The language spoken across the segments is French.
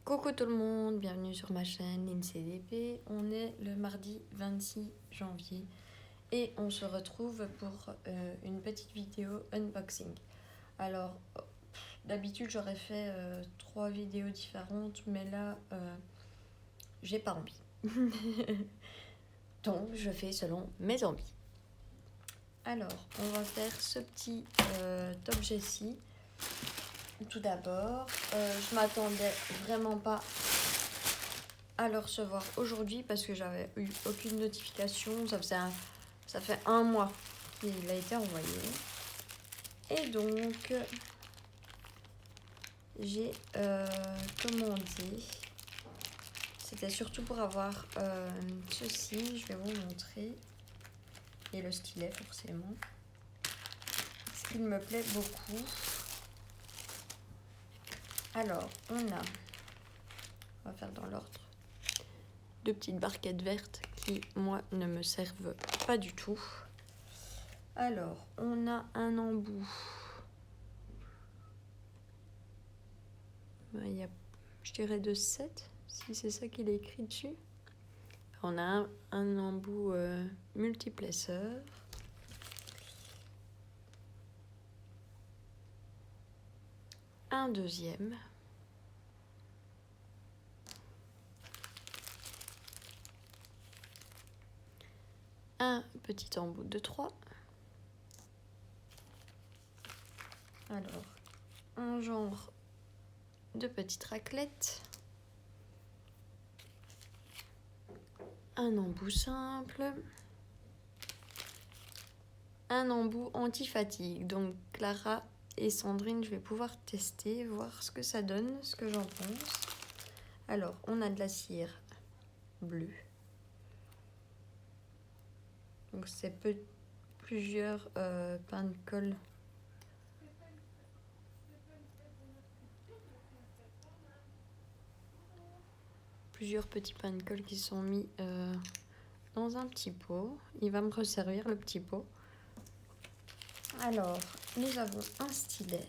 Coucou tout le monde, bienvenue sur ma chaîne LinCDP. On est le mardi 26 janvier et on se retrouve pour une petite vidéo unboxing. Alors, d'habitude j'aurais fait 3 vidéos différentes, mais là j'ai pas envie. Donc je fais selon mes envies. Alors, on va faire ce petit objet-ci. Tout d'abord, je m'attendais vraiment pas à le recevoir aujourd'hui parce que j'avais eu aucune notification. Ça fait un mois qu'il a été envoyé. Et donc, j'ai commandé. C'était surtout pour avoir ceci, je vais vous montrer. Et le stylet forcément. Ce qui me plaît beaucoup. Alors, on va faire dans l'ordre, 2 petites barquettes vertes qui, moi, ne me servent pas du tout. Alors, on a un embout. Il y a, je dirais, de 7, si c'est ça qu'il est écrit dessus. On a un embout multiplesseur. Un deuxième. Un petit embout de 3. Alors, un genre de petites raclettes. Un embout simple. Un embout anti-fatigue. Donc Clara et Sandrine, je vais pouvoir tester, voir ce que ça donne, ce que j'en pense. Alors, on a de la cire bleue. Donc c'est plusieurs pains de colle. Plusieurs petits pains de colle qui sont mis dans un petit pot. Il va me resservir le petit pot. Alors, nous avons un stylet.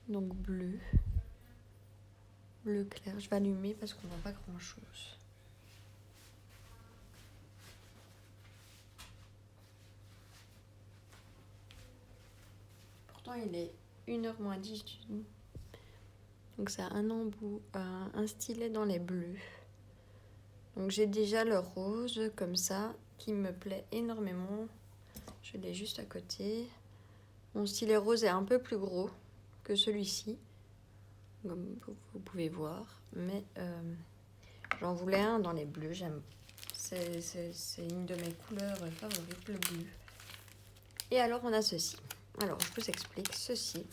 Donc bleu. Bleu clair. Je vais allumer parce qu'on voit pas grand chose. Pourtant, il est 1h moins 10 du tout. Donc, c'est un embout, un stylet dans les bleus. Donc, j'ai déjà le rose comme ça qui me plaît énormément. Je l'ai juste à côté. Mon stylet rose est un peu plus gros que celui-ci, comme vous pouvez voir, mais j'en voulais un dans les bleus. C'est une de mes couleurs favorites, le bleu. Et alors on a ceci. Alors je vous explique ceci.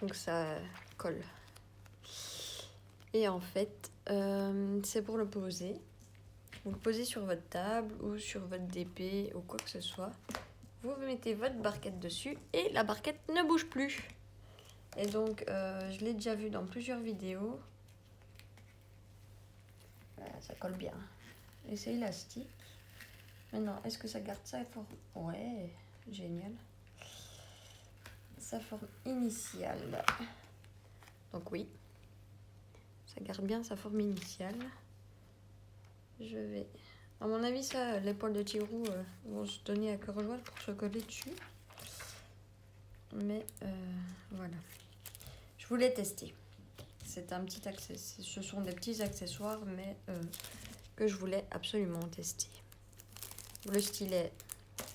Donc ça colle. Et en fait, c'est pour le poser. Vous le posez sur votre table ou sur votre DP ou quoi que ce soit. Vous mettez votre barquette dessus et la barquette ne bouge plus. Et donc, je l'ai déjà vu dans plusieurs vidéos. Voilà, ça colle bien. Et c'est élastique. Maintenant, est-ce que ça garde sa forme? Ouais, génial. Sa forme initiale. Donc oui, ça garde bien sa forme initiale. Je vais... À mon avis, ça, les poils de Tirou vont se donner à cœur joie pour se coller dessus. Mais voilà. Je voulais tester. C'est un petit accessoire. Ce sont des petits accessoires, mais que je voulais absolument tester. Le stylet,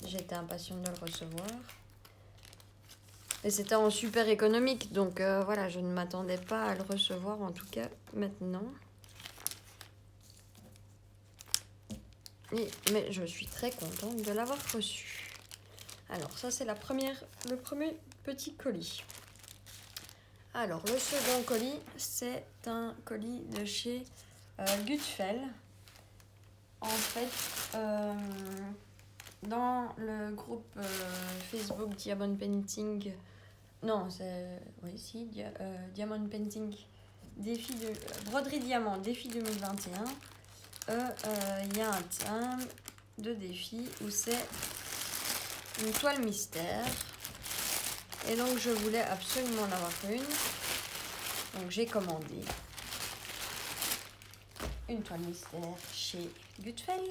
j'étais impatiente de le recevoir. Et c'était en super économique. Donc voilà, je ne m'attendais pas à le recevoir, en tout cas maintenant. Mais je suis très contente de l'avoir reçu. Alors ça c'est le premier petit colis. Alors le second colis, c'est un colis de chez Gutfeld. En fait, dans le groupe Facebook Diamond Painting, non c'est, oui si, Diamond Painting, défi de broderie diamant, défi 2021. Il y a un thème de défi où c'est une toile mystère. Et donc je voulais absolument en avoir une. Donc j'ai commandé une toile mystère chez Gutfeld.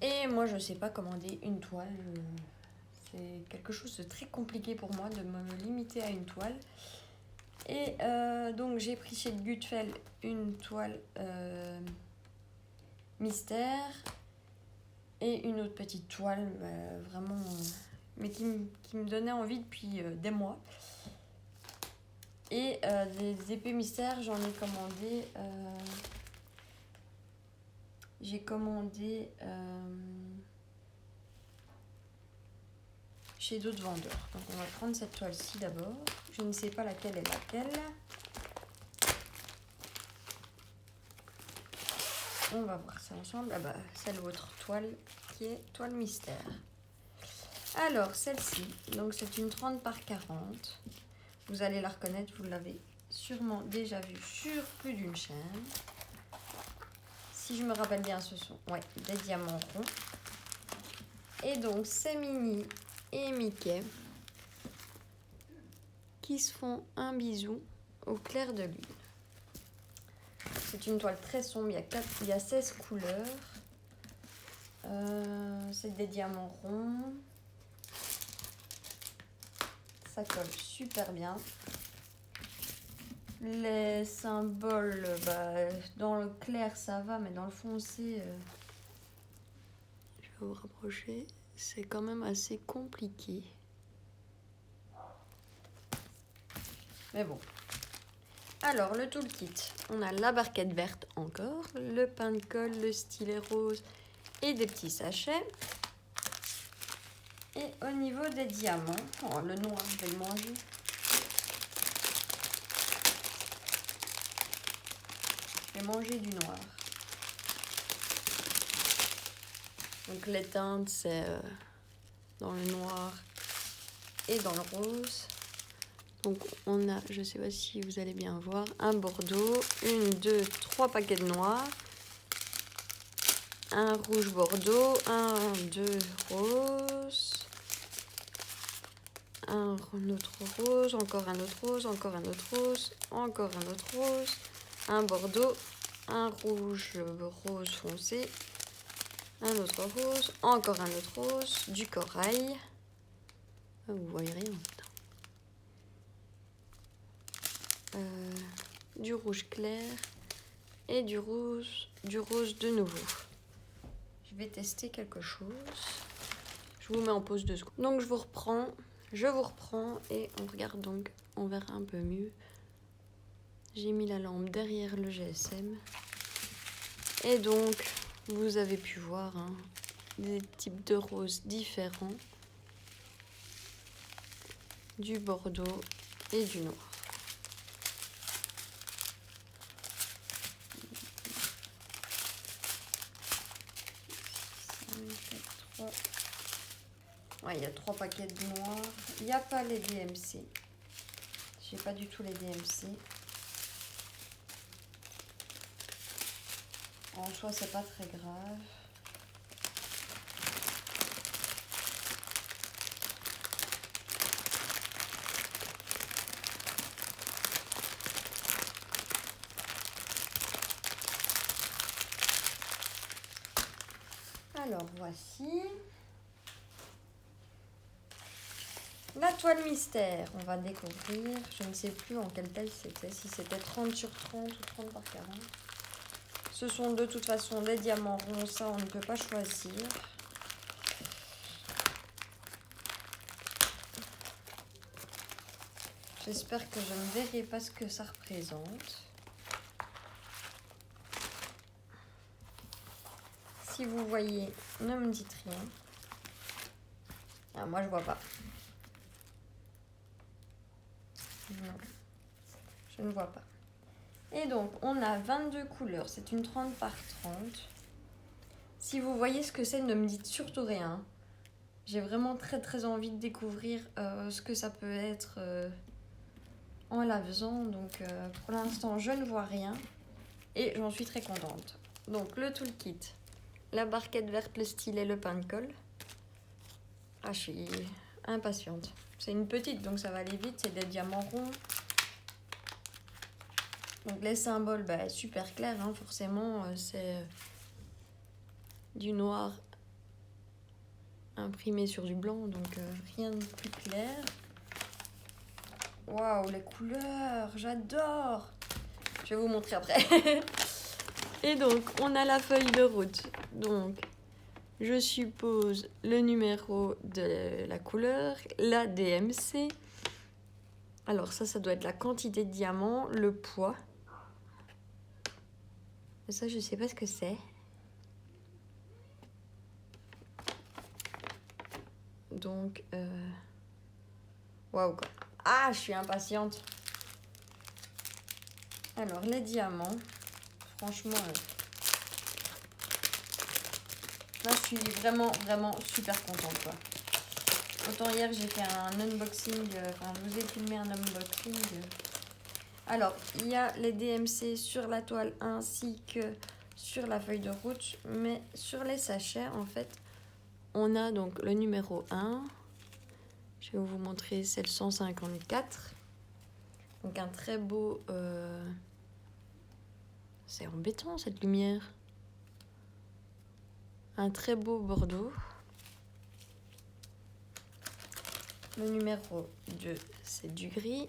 Et moi je sais pas commander une toile. C'est quelque chose de très compliqué pour moi de me limiter à une toile. Et donc j'ai pris chez Gutfeld une toile mystère et une autre petite toile vraiment mais qui me donnait envie depuis des mois. Et des épées mystères, j'en ai commandé chez d'autres vendeurs. Donc on va prendre cette toile-ci d'abord. Je ne sais pas laquelle est laquelle. On va voir ça ensemble. Ah bah, c'est l'autre toile qui est toile mystère. Alors, celle-ci, donc c'est une 30 par 40. Vous allez la reconnaître, vous l'avez sûrement déjà vue sur plus d'une chaîne. Si je me rappelle bien, ce sont des diamants ronds. Et donc, c'est Minnie et Mickey qui se font un bisou au clair de lune. C'est une toile très sombre, il y a 16 couleurs. C'est des diamants ronds. Ça colle super bien. Les symboles, dans le clair ça va, mais dans le foncé, je vais vous rapprocher, c'est quand même assez compliqué. Mais bon. Alors, le toolkit, on a la barquette verte encore, le pain de colle, le stylet rose et des petits sachets. Et au niveau des diamants, le noir, je vais le manger. Je vais manger du noir. Donc les teintes, c'est dans le noir et dans le rose. Donc on a, je ne sais pas si vous allez bien voir, un bordeaux, 1, 2, 3 paquets de noir, un rouge bordeaux, 1, 2 rose, un autre rose, encore un autre rose, encore un autre rose, encore un autre rose, un bordeaux, un rouge rose foncé, un autre rose, encore un autre rose, du corail. Ah, vous voyez rien. Du rouge clair et du rose de nouveau. Je vais tester quelque chose. Je vous mets en pause 2 secondes. Donc je vous reprends et on regarde donc, on verra un peu mieux. J'ai mis la lampe derrière le GSM et donc vous avez pu voir des types de roses différents, du bordeaux et du noir. Il y a 3 paquets de noir. Il n'y a pas les DMC. J'ai pas du tout les DMC. En soi, c'est pas très grave. Alors, voici la toile mystère. On va découvrir. Je ne sais plus en quelle taille c'était. Si c'était 30 sur 30 ou 30 par 40. Ce sont de toute façon des diamants ronds. Ça, on ne peut pas choisir. J'espère que je ne verrai pas ce que ça représente. Si vous voyez, ne me dites rien. Ah, moi, je vois pas. Non, je ne vois pas. Et donc, on a 22 couleurs. C'est une 30 par 30. Si vous voyez ce que c'est, ne me dites surtout rien. J'ai vraiment très très envie de découvrir ce que ça peut être en la faisant. Donc, pour l'instant, je ne vois rien. Et j'en suis très contente. Donc, le toolkit. la barquette verte, le stylet, le pain de colle. Ah, je suis impatiente. C'est une petite, donc ça va aller vite. C'est des diamants ronds. Donc les symboles, bah, super clairs, hein, forcément. C'est du noir imprimé sur du blanc, donc rien de plus clair. Waouh, les couleurs, j'adore! Je vais vous montrer après. Et donc, on a la feuille de route. Donc, je suppose le numéro de la couleur, la DMC. Alors ça doit être la quantité de diamants, le poids. Et ça, je sais pas ce que c'est. Donc, waouh quoi. Ah, je suis impatiente. Alors, les diamants, franchement, là, je suis vraiment super contente, quoi. Autant hier, j'ai fait un unboxing, enfin, je vous ai filmé un unboxing. Alors, il y a les DMC sur la toile ainsi que sur la feuille de route, mais sur les sachets, en fait, on a donc le numéro 1. Je vais vous montrer, c'est le 154. Donc, un très beau... C'est embêtant, cette lumière. Un très beau bordeaux. Le numéro 2, c'est du gris.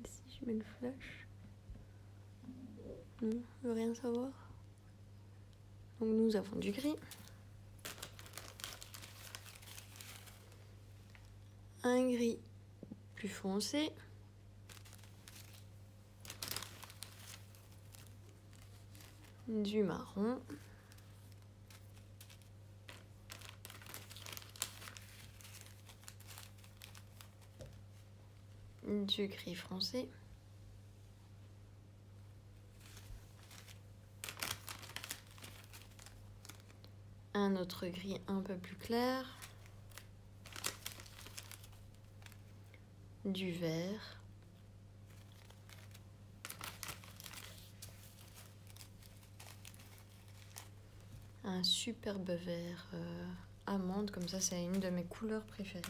Si je mets le flash. Non, je veux rien savoir. Donc nous avons du gris. Un gris plus foncé. Du marron. Du gris foncé. Un autre gris un peu plus clair. Du vert. Un superbe vert amande, comme ça c'est une de mes couleurs préférées.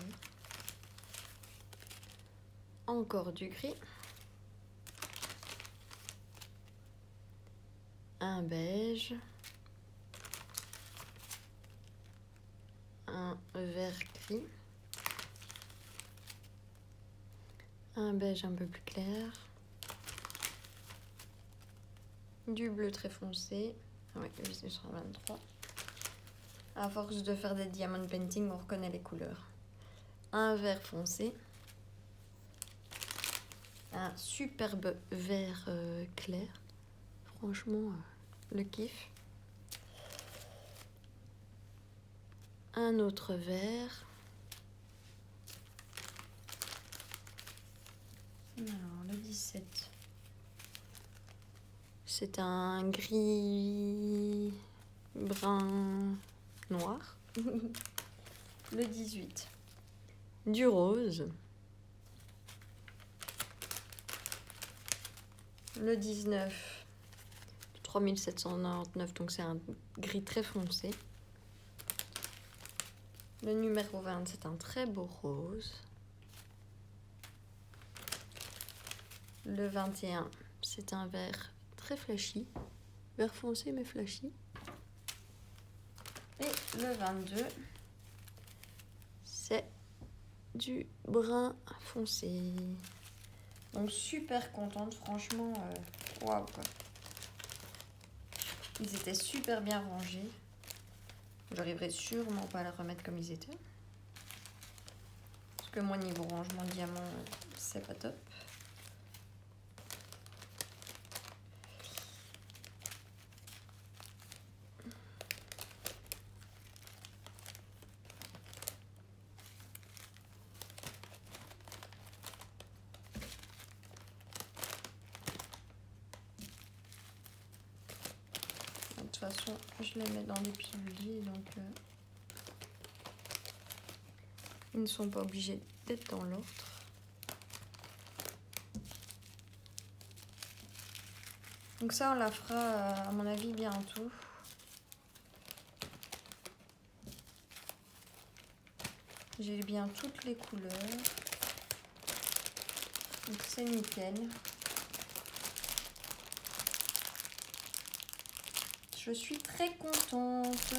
Encore du gris. Un beige. Un vert gris. Un beige un peu plus clair. Du bleu très foncé. Ah oui, 1923. À force de faire des diamond painting, on reconnaît les couleurs. Un vert foncé. Un superbe vert clair. Franchement, le kiff. Un autre vert. Alors, le 17. C'est un gris brun noir. Le 18. Du rose. Le 19. 3799, donc c'est un gris très foncé. Le numéro 20, c'est un très beau rose. Le 21, c'est un vert très flashy. Vert foncé mais flashy. Et le 22, c'est du brun foncé. Donc super contente, franchement, waouh quoi. Ils étaient super bien rangés. J'arriverai sûrement pas à les remettre comme ils étaient. Parce que moi, niveau rangement diamant, c'est pas top. De toute façon, je les mets dans des piluliers, donc ils ne sont pas obligés d'être dans l'ordre. Donc ça, on la fera, à mon avis, bientôt. J'ai bien toutes les couleurs. Donc c'est nickel. Je suis très contente.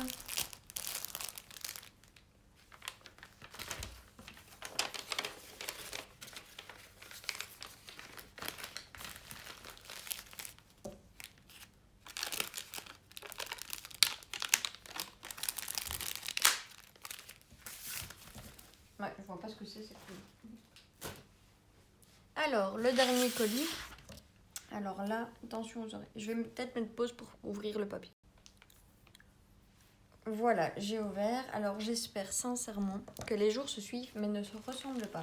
Ouais, je vois pas ce que c'est cool. Alors, le dernier colis. Alors là, attention aux oreilles. Je vais peut-être mettre pause pour ouvrir le papier. Voilà, j'ai ouvert. Alors j'espère sincèrement que les jours se suivent mais ne se ressemblent pas.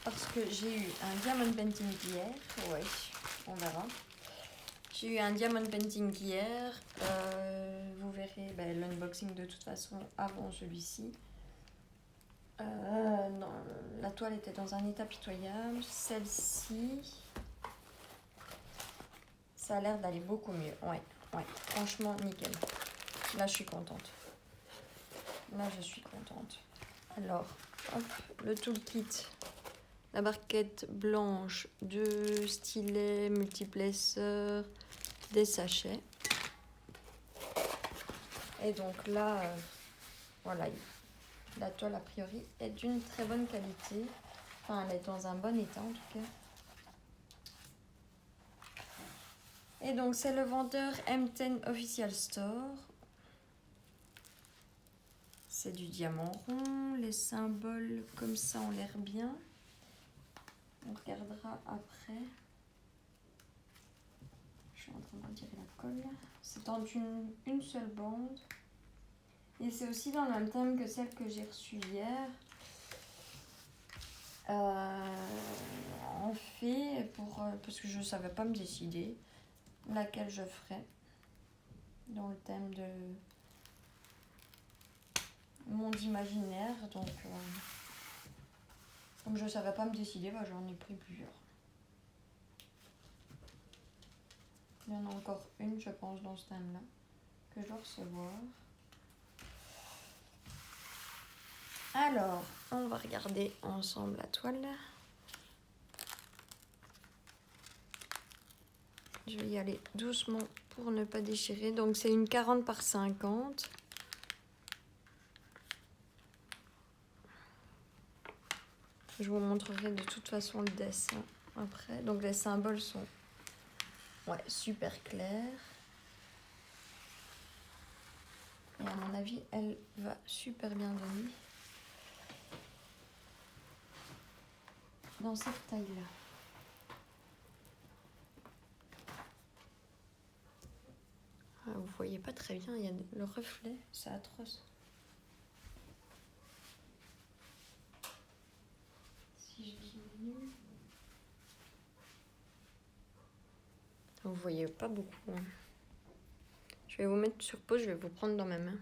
Parce que j'ai eu un diamond painting hier. Ouais, on verra. J'ai eu un diamond painting hier. Vous verrez l'unboxing de toute façon avant celui-ci. Non, la toile était dans un état pitoyable. Celle-ci, ça a l'air d'aller beaucoup mieux. Ouais, franchement nickel. Là, je suis contente. Là, je suis contente. Alors, hop, le toolkit. La barquette blanche, 2 stylets multiplesseurs, des sachets. Et donc là, voilà, la toile a priori est d'une très bonne qualité. Enfin, elle est dans un bon état en tout cas. Et donc c'est le vendeur M10 Official Store. C'est du diamant rond. Les symboles comme ça ont l'air bien. On regardera après. Je suis en train de retirer la colle. C'est en une seule bande. Et c'est aussi dans le même thème que celle que j'ai reçue hier. En fait, parce que je ne savais pas me décider laquelle je ferais. Dans le thème de monde imaginaire. Donc, comme je ne savais pas me décider, j'en ai pris plusieurs. Il y en a encore une, je pense, dans ce thème-là, que je dois recevoir. Alors, on va regarder ensemble la toile. Je vais y aller doucement pour ne pas déchirer. Donc, c'est une 40 par 50. Je vous montrerai de toute façon le dessin après. Donc, les symboles sont super clairs. Et à mon avis, elle va super bien donner dans cette taille-là. Vous voyez pas très bien, il y a le reflet, c'est atroce. Si je diminue... Vous voyez pas beaucoup. Hein. Je vais vous mettre sur pause, je vais vous prendre dans ma main.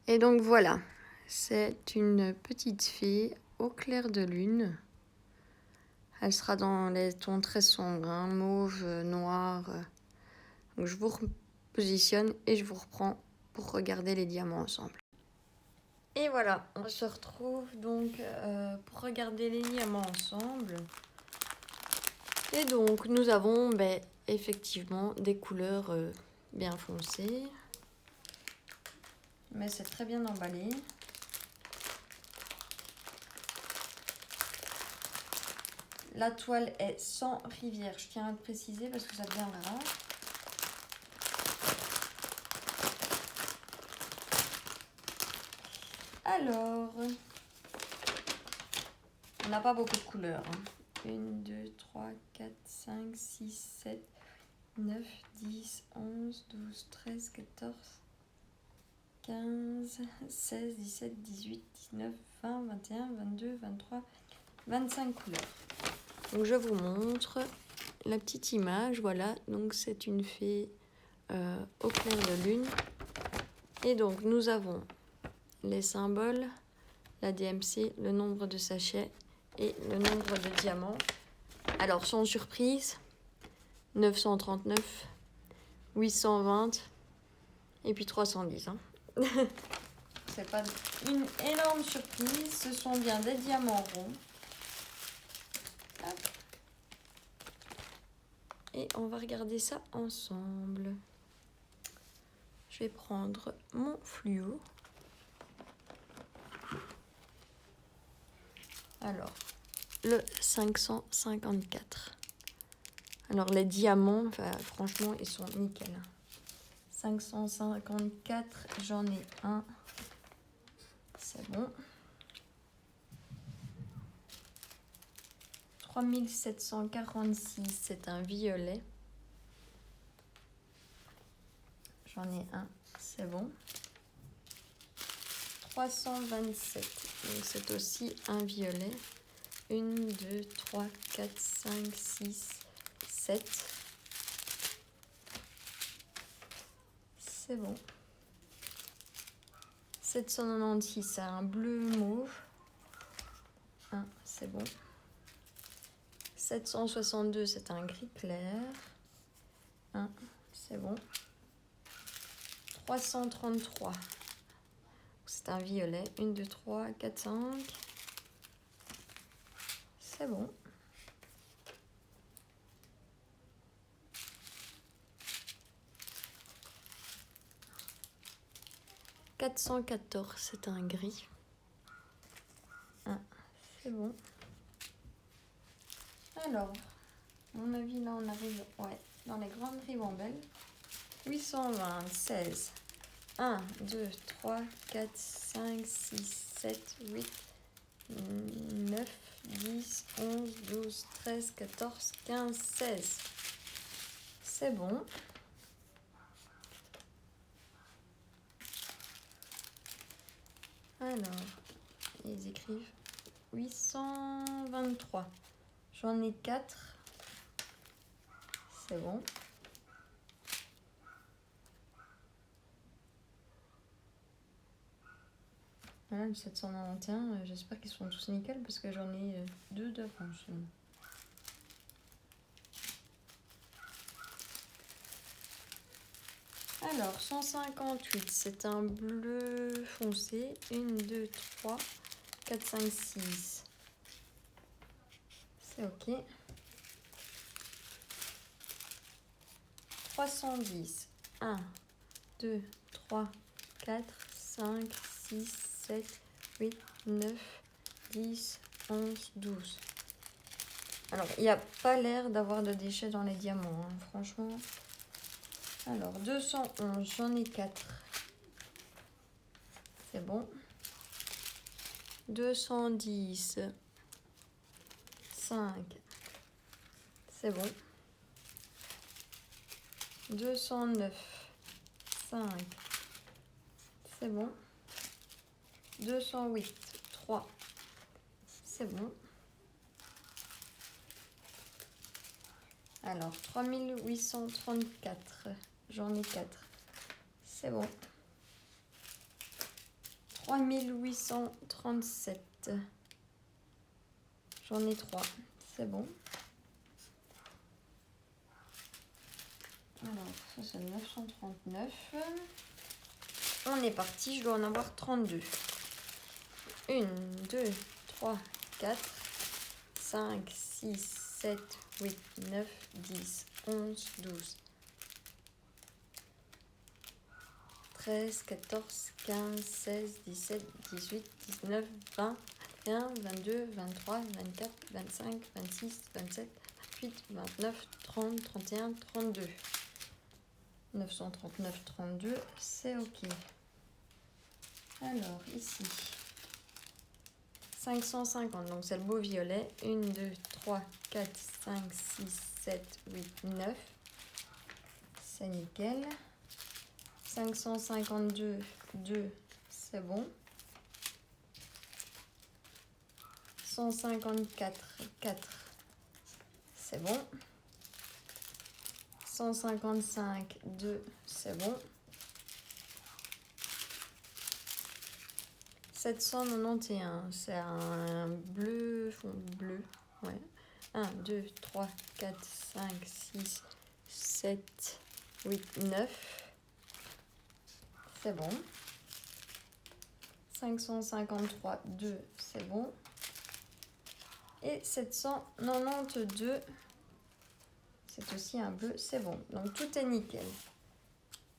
Et donc voilà, c'est une petite fée au clair de lune. Elle sera dans les tons très sombres, hein, mauve, noir. Donc je vous repositionne et je vous reprends pour regarder les diamants ensemble. Et voilà, on se retrouve donc pour regarder les diamants ensemble. Et donc nous avons effectivement des couleurs bien foncées. Mais c'est très bien emballé. La toile est sans rivière, je tiens à le préciser parce que ça devient rare. Alors, on n'a pas beaucoup de couleurs. 1, 2, 3, 4, 5, 6, 7, 9, 10, 11, 12, 13, 14, 15, 16, 17, 18, 19, 20, 21, 22, 23, 25 couleurs. Donc je vous montre la petite image. Voilà, donc c'est une fée au clair de lune. Et donc nous avons les symboles, la DMC, le nombre de sachets et le nombre de diamants. Alors sans surprise, 939, 820 et puis 310. Hein. C'est pas une énorme surprise, ce sont bien des diamants ronds. Hop. Et on va regarder ça ensemble. Je vais prendre mon fluo. Alors, le 554. Alors, les diamants, enfin, franchement, ils sont nickel. 554, j'en ai un. C'est bon. 3746, c'est un violet. J'en ai un, c'est bon. 327, donc c'est aussi un violet. 1, 2, 3, 4, 5, 6, 7. C'est bon. 796, c'est un bleu mauve. 1, c'est bon. 762, c'est un gris clair. 1, c'est bon. 333, c'est un violet. 1, 2, 3, 4, 5. C'est bon. 414, c'est un gris. 1, c'est bon. Alors, à mon avis, là, on arrive dans les grandes ribambelles. 826. 1, 2, 3, 4, 5, 6, 7, 8, 9, 10, 11, 12, 13, 14, 15, 16. C'est bon. Alors, ils écrivent 823. J'en ai 4. C'est bon. Voilà, le 791, j'espère qu'ils sont tous nickel parce que j'en ai 2 d'avance. Alors, 158, c'est un bleu foncé. 1, 2, 3, 4, 5, 6. C'est ok. 310. 1, 2, 3, 4, 5, 6, 7, 8, 9, 10, 11, 12. Alors, il n'y a pas l'air d'avoir de déchets dans les diamants, hein, franchement. Alors, 211, j'en ai 4. C'est bon. 210. 5. C'est bon. 209. 5. C'est bon. 208. 3. C'est bon. Alors, 3834. J'en ai 4. C'est bon. 3837. J'en ai 3. C'est bon. Alors, ça c'est 939. On est parti, je dois en avoir 32. 1, 2, 3, 4, 5, 6, 7, 8, 9, 10, 11, 12, 13, 14, 15, 16, 17, 18, 19, 20, 21, 22, 23, 24, 25, 26, 27, 28, 29, 30, 31, 32. 939, 32, c'est ok. Alors, ici, 550, donc c'est le beau violet. 1, 2, 3, 4, 5, 6, 7, 8, 9. C'est nickel. 552, 2, c'est bon. 154, 4, c'est bon. 155, 2, c'est bon. 791, c'est un bleu, fond bleu. Ouais. 1, 2, 3, 4, 5, 6, 7, 8, 9. C'est bon. 553, 2, c'est bon. Et 792, c'est aussi un bleu, c'est bon. Donc tout est nickel.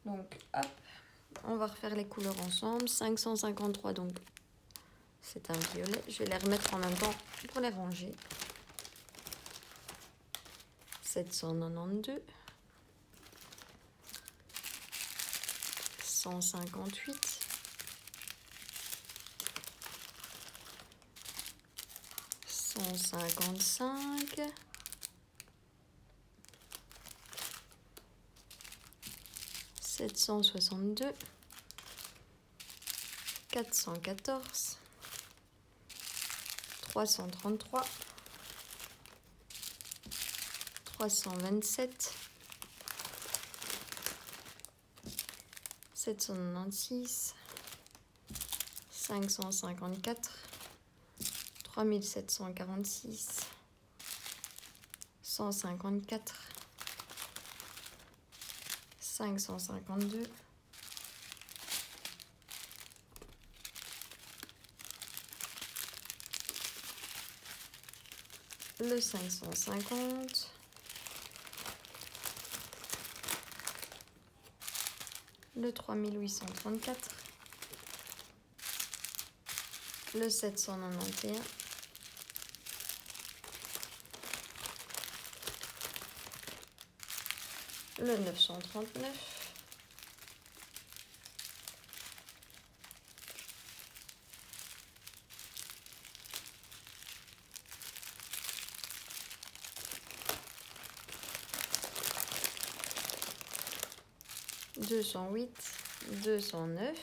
Donc hop, on va refaire les couleurs ensemble. 553, donc c'est un violet. Je vais les remettre en même temps pour les ranger. 792. 158. 155. 762. 414. 333. 327. 796. 554. 3746. 154. 552. Le 550. Le 3834. Le 791. Le 939. « 208, 209,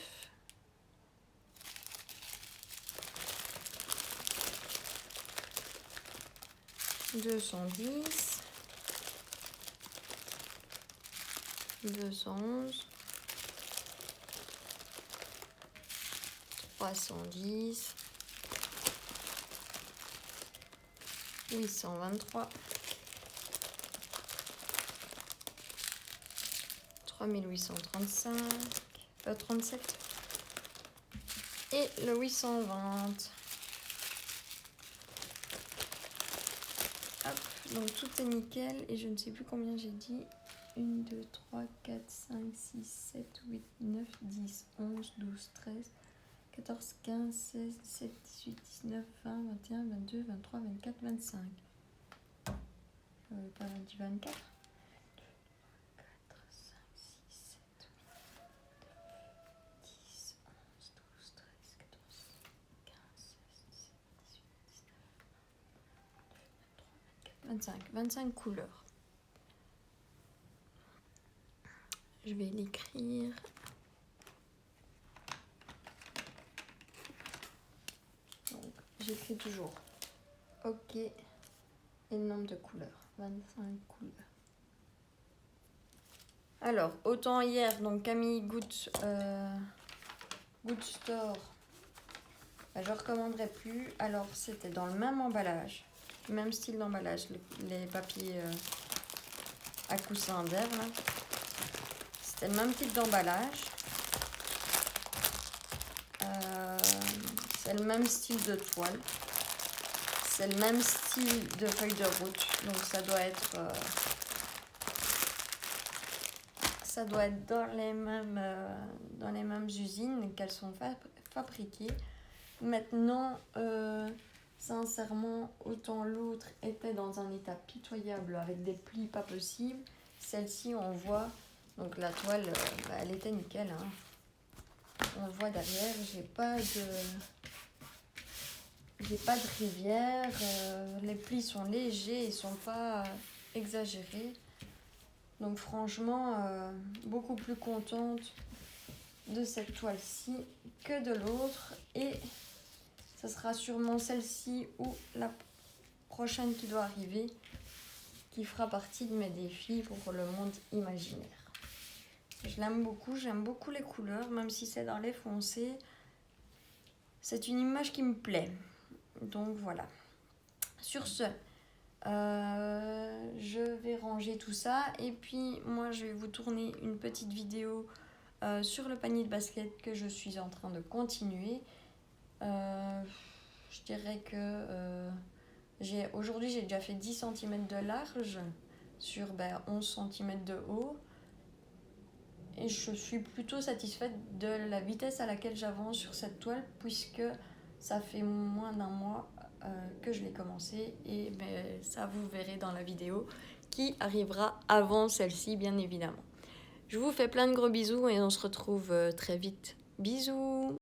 210, 211, 310, 823, 3835, 37 et le 820. Hop, donc tout est nickel et je ne sais plus combien j'ai dit. 1, 2, 3, 4, 5, 6, 7, 8, 9, 10, 11, 12, 13, 14, 15, 16, 17, 18, 19, 20, 21, 22, 23, 24, 25. Je n'avais pas dit 24. 25 couleurs. Je vais l'écrire. Donc, j'écris toujours OK et le nombre de couleurs. 25 couleurs. Alors, autant hier, donc Camille Good Store, bah, je ne recommanderais plus. Alors, c'était dans le même emballage, même style d'emballage, les papiers à coussin d'air. C'était le même type d'emballage. C'est le même style de toile. C'est le même style de feuille de route. Donc ça doit être dans les mêmes usines qu'elles sont fabriquées. Maintenant, sincèrement, autant l'autre était dans un état pitoyable avec des plis pas possibles. Celle-ci, on voit, donc la toile, elle était nickel. Hein. On le voit derrière, j'ai pas de rivière. Les plis sont légers, ils sont pas exagérés. Donc franchement, beaucoup plus contente de cette toile-ci que de l'autre. Et ça sera sûrement celle-ci ou la prochaine qui doit arriver qui fera partie de mes défis pour le monde imaginaire. Je l'aime beaucoup, j'aime beaucoup les couleurs, même si c'est dans les foncés. C'est une image qui me plaît. Donc voilà. Sur ce, Je vais ranger tout ça et puis moi je vais vous tourner une petite vidéo sur le panier de basket que je suis en train de continuer. Je dirais que aujourd'hui j'ai déjà fait 10 cm de large sur 11 cm de haut et je suis plutôt satisfaite de la vitesse à laquelle j'avance sur cette toile puisque ça fait moins d'un mois que je l'ai commencé et ça vous verrez dans la vidéo qui arrivera avant celle-ci bien évidemment. Je vous fais plein de gros bisous et on se retrouve très vite. Bisous!